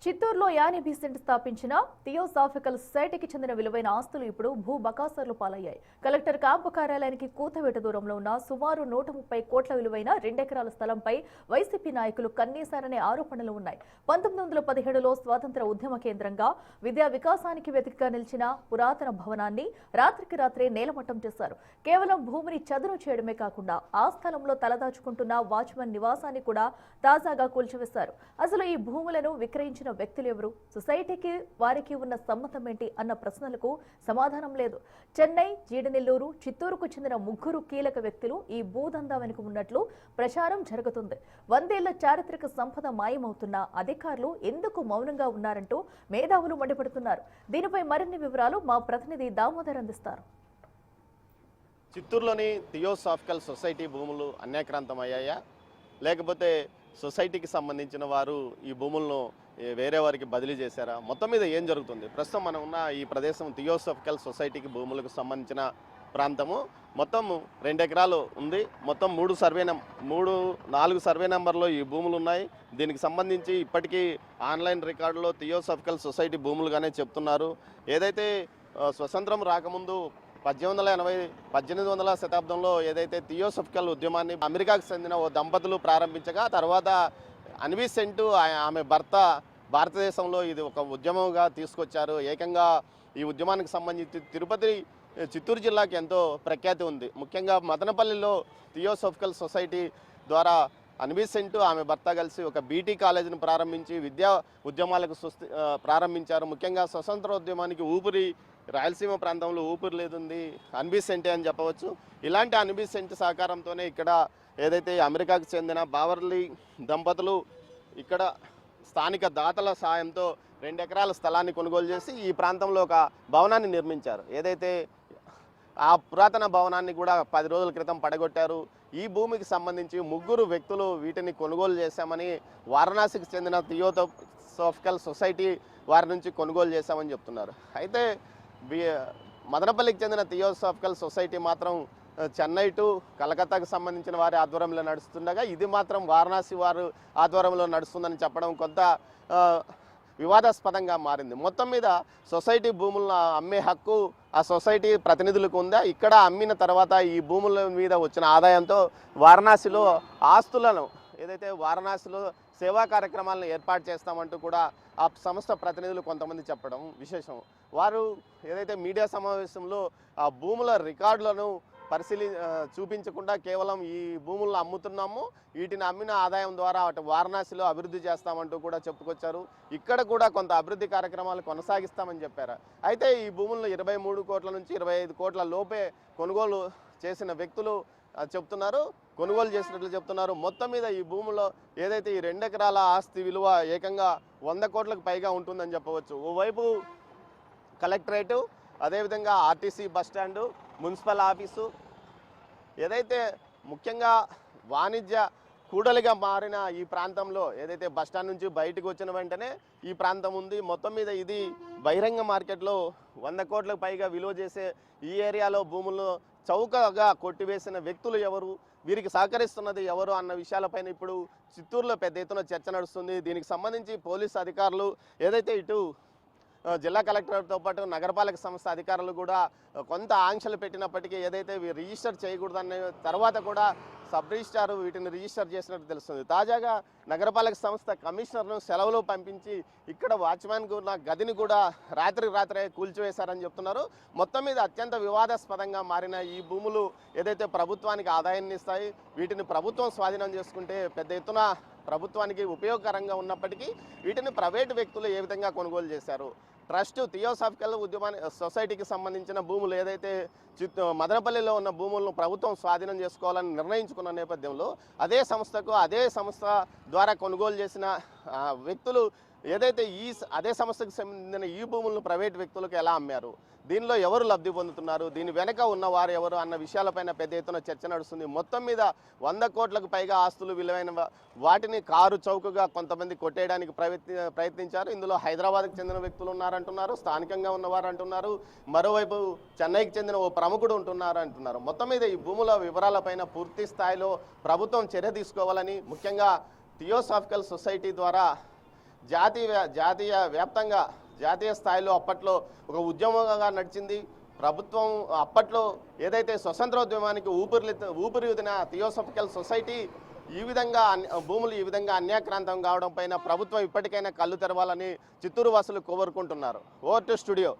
చిత్తూరులో Annie Besant స్థాపించిన theosophical సొసైటీకి చెందిన విలువైన ఆస్తులు ఇప్పుడు భూ బకాసర్లు పాలయ్యాయి. కలెక్టర్ క్యాంపు కార్యాలయానికి కూతవేట దూరంలో ఉన్న సుమారు 130 కోట్ల విలువైన 2 ఎకరాల స్థలంపై వైసీపీ నాయకులు కన్నేశారనే ఆరోపణలు ఉన్నాయి. 1917లో స్వాతంత్ర ఉద్యమ కేంద్రంగా విద్యా వికాసానికి వెతికిగా నిలిచిన పురాతన భవనాన్ని రాత్రికి రాత్రే నేలమట్టం చేశారు. కేవలం భూమిని చదును చేయడమే కాకుండా ఆ స్థలంలో తలదాచుకుంటున్న వాచ్మెన్ నివాసాన్ని కూడా తాజాగా కూల్చివేశారు. అసలు ఈ భూములను విక్రయించిన వ్యక్తులు ఎవరు, సొసైటీకి వారికి ఉన్న సంబంధం ఏంటి అన్న ప్రశ్నలకు సమాధానం లేదు. చెన్నై, జీడినెల్లూరు, చిత్తూరుకు చెందిన 3 కీలక వ్యక్తులు ఈ భూదందా వెనుక ఉన్నట్లు ప్రచారం జరుగుతుంది. 100 ఏళ్ల చారిత్రక సంపద మాయమవుతున్న అధికారులు ఎందుకు మౌనంగా ఉన్నారంటూ మేధావులు మండిపడుతున్నారు. దీనిపై మరిన్ని వివరాలు మా ప్రతినిధి దామోదర్ అందిస్తారు. చిత్తూరులోని థియోసాఫికల్ సొసైటీ భూములు అన్యాక్రాంతమయ్యాయా, లేకపోతే సొసైటీకి సంబంధించిన వారు ఈ భూములను వేరే వారికి బదిలీ చేశారా? మొత్తం మీద ఏం జరుగుతుంది? ప్రస్తుతం మనం ఉన్న ఈ ప్రదేశం థియోసాఫికల్ సొసైటీకి భూములకు సంబంధించిన ప్రాంతము. మొత్తం 2 ఎకరాలు ఉంది. మొత్తం 4 సర్వే నెంబర్లో ఈ భూములు ఉన్నాయి. దీనికి సంబంధించి ఇప్పటికీ ఆన్లైన్ రికార్డులో థియోసాఫికల్ సొసైటీ భూములుగానే చెప్తున్నారు. ఏదైతే స్వతంత్రం రాకముందు 1800 శతాబ్దంలో ఏదైతే థియోసాఫికల్ ఉద్యమాన్ని అమెరికాకు చెందిన ఓ దంపతులు ప్రారంభించగా తర్వాత అన్వి సెంట్ ఆమె భర్త భారతదేశంలో ఇది ఒక ఉద్యమంగా తీసుకొచ్చారు. ఏకంగా ఈ ఉద్యమానికి సంబంధించి చిత్తూరు జిల్లాకి ఎంతో ప్రఖ్యాతి ఉంది. ముఖ్యంగా మదనపల్లిలో థియోసాఫికల్ సొసైటీ ద్వారా అన్వి సెంట్ ఆమె భర్త కలిసి ఒక బీటీ కాలేజీని ప్రారంభించి విద్యా ఉద్యమాలకు ప్రారంభించారు. ముఖ్యంగా స్వతంత్ర ఉద్యమానికి ఊపిరి రాయలసీమ ప్రాంతంలో ఊపిరి లేదుంది అన్వి సెంటే అని చెప్పవచ్చు. ఇలాంటి అన్వి సెంట్ సహకారంతోనే ఇక్కడ ఏదైతే అమెరికాకు చెందిన బావర్లీ దంపతులు ఇక్కడ స్థానిక దాతల సాయంతో 2 ఎకరాల స్థలాన్ని కొనుగోలు చేసి ఈ ప్రాంతంలో ఒక భవనాన్ని నిర్మించారు. ఏదైతే ఆ పురాతన భవనాన్ని కూడా 10 రోజుల క్రితం పడగొట్టారు. ఈ భూమికి సంబంధించి 3 వ్యక్తులు వీటిని కొనుగోలు చేశామని వారణాసికి చెందిన థియోసాఫికల్ సొసైటీ వారి నుంచి కొనుగోలు చేశామని చెప్తున్నారు. అయితే మదనపల్లికి చెందిన థియోసాఫికల్ సొసైటీ మాత్రం చెన్నై టు కలకత్తాకు సంబంధించిన వారి ఆధ్వర్యంలో నడుస్తుండగా ఇది మాత్రం వారణాసి వారు ఆధ్వర్యంలో నడుస్తుందని చెప్పడం కొంత వివాదాస్పదంగా మారింది. మొత్తం మీద సొసైటీ భూములను అమ్మే హక్కు ఆ సొసైటీ ప్రతినిధులకు ఉందా? ఇక్కడ అమ్మిన తర్వాత ఈ భూముల మీద వచ్చిన ఆదాయంతో వారణాసిలో ఆస్తులను ఏదైతే వారణాసిలో సేవా కార్యక్రమాలను ఏర్పాటు చేస్తామంటూ కూడా ఆ సంస్థ ప్రతినిధులు కొంతమంది చెప్పడం విశేషం. వారు ఏదైతే మీడియా సమావేశంలో ఆ భూముల రికార్డులను చూపించకుండా కేవలం ఈ భూములను అమ్ముతున్నాము, వీటిని అమ్మిన ఆదాయం ద్వారా అటు వారణాసిలో అభివృద్ధి చేస్తామంటూ కూడా చెప్పుకొచ్చారు. ఇక్కడ కూడా కొంత అభివృద్ధి కార్యక్రమాలు కొనసాగిస్తామని చెప్పారు. అయితే ఈ భూములను 23 కోట్ల నుంచి 25 కోట్ల లోపే కొనుగోలు చేసిన వ్యక్తులు చెప్తున్నారు, కొనుగోలు చేసినట్లు చెప్తున్నారు. మొత్తం మీద ఈ భూములో ఏదైతే ఈ 2 ఎకరాల ఆస్తి విలువ ఏకంగా 100 కోట్లకు పైగా ఉంటుందని చెప్పవచ్చు. ఓవైపు కలెక్టరేటు, అదేవిధంగా ఆర్టీసీ బస్టాండు, మున్సిపల్ ఆఫీసు, ఏదైతే ముఖ్యంగా వాణిజ్య కూడలిగా మారిన ఈ ప్రాంతంలో ఏదైతే బస్టాండ్ నుంచి బయటకు వచ్చిన వెంటనే ఈ ప్రాంతం ఉంది. మొత్తం మీద ఇది బహిరంగ మార్కెట్లో 100 కోట్లకు పైగా విలువ చేసే ఈ ఏరియాలో భూములను చౌకగా కొట్టివేసిన వ్యక్తులు ఎవరు, వీరికి సహకరిస్తున్నది ఎవరు అన్న విషయాలపైన ఇప్పుడు చిత్తూరులో పెద్ద ఎత్తున చర్చ నడుస్తుంది. దీనికి సంబంధించి పోలీసు అధికారులు ఏదైతే ఇటు జిల్లా కలెక్టర్తో పాటు నగరపాలక సంస్థ అధికారులు కూడా కొంత ఆంక్షలు పెట్టినప్పటికీ ఏదైతే రిజిస్టర్ చేయకూడదన్న తర్వాత కూడా సబ్ రిజిస్ట్రార్ వీటిని రిజిస్టర్ చేసినట్టు తెలుస్తుంది. తాజాగా నగరపాలక సంస్థ కమిషనర్ను సెలవులో పంపించి ఇక్కడ వాచ్మ్యాన్కు ఉన్న గదిని కూడా రాత్రే కూల్చివేశారని చెప్తున్నారు. మొత్తం మీద అత్యంత వివాదాస్పదంగా మారిన ఈ భూములు ఏదైతే ప్రభుత్వానికి ఆదాయాన్ని ఇస్తాయి, వీటిని ప్రభుత్వం స్వాధీనం చేసుకుంటే పెద్ద ఎత్తున ప్రభుత్వానికి ఉపయోగకరంగా ఉన్నప్పటికీ వీటిని ప్రైవేటు వ్యక్తులు ఏ విధంగా కొనుగోలు చేశారు? ట్రస్ట్ థియోసాఫికల్ సొసైటీకి సంబంధించిన భూములు ఏదైతే మదనపల్లిలో ఉన్న భూములను ప్రభుత్వం స్వాధీనం చేసుకోవాలని నిర్ణయించుకున్న నేపథ్యంలో అదే సంస్థ ద్వారా కొనుగోలు చేసిన వ్యక్తులు ఏదైతే అదే సంస్థకు చెందిన ఈ భూములను ప్రైవేట్ వ్యక్తులకు ఎలా అమ్మారు, దీనిలో ఎవరు లబ్ధి పొందుతున్నారు, దీని వెనక ఉన్నవారు ఎవరు అన్న విషయాలపైన పెద్ద ఎత్తున చర్చ నడుస్తుంది. మొత్తం మీద 100 కోట్లకు పైగా ఆస్తులు విలువైన వాటిని కారు చౌకగా కొంతమంది కొట్టేయడానికి ప్రయత్నించారు. ఇందులో హైదరాబాద్కి చెందిన వ్యక్తులు ఉన్నారంటున్నారు, స్థానికంగా ఉన్నవారు అంటున్నారు, మరోవైపు చెన్నైకి చెందిన ఓ ప్రముఖుడు ఉంటున్నారు అంటున్నారు. మొత్తం మీద ఈ భూముల వివరాలపైన పూర్తి స్థాయిలో ప్రభుత్వం చర్య తీసుకోవాలని, ముఖ్యంగా థియోసాఫికల్ సొసైటీ ద్వారా జాతీయ వ్యాప్తంగా జాతీయ స్థాయిలో అప్పట్లో ఒక ఉద్యమంగా నడిచింది. ప్రభుత్వం అప్పట్లో ఏదైతే స్వతంత్రోద్యమానికి ఊపిరిదిన థియోసాఫికల్ సొసైటీ భూములు ఈ విధంగా అన్యాక్రాంతం కావడం పైన ప్రభుత్వం ఇప్పటికైనా కళ్ళు తెరవాలని చిత్తూరు వాసులు కోరుకుంటున్నారు. Over to studio.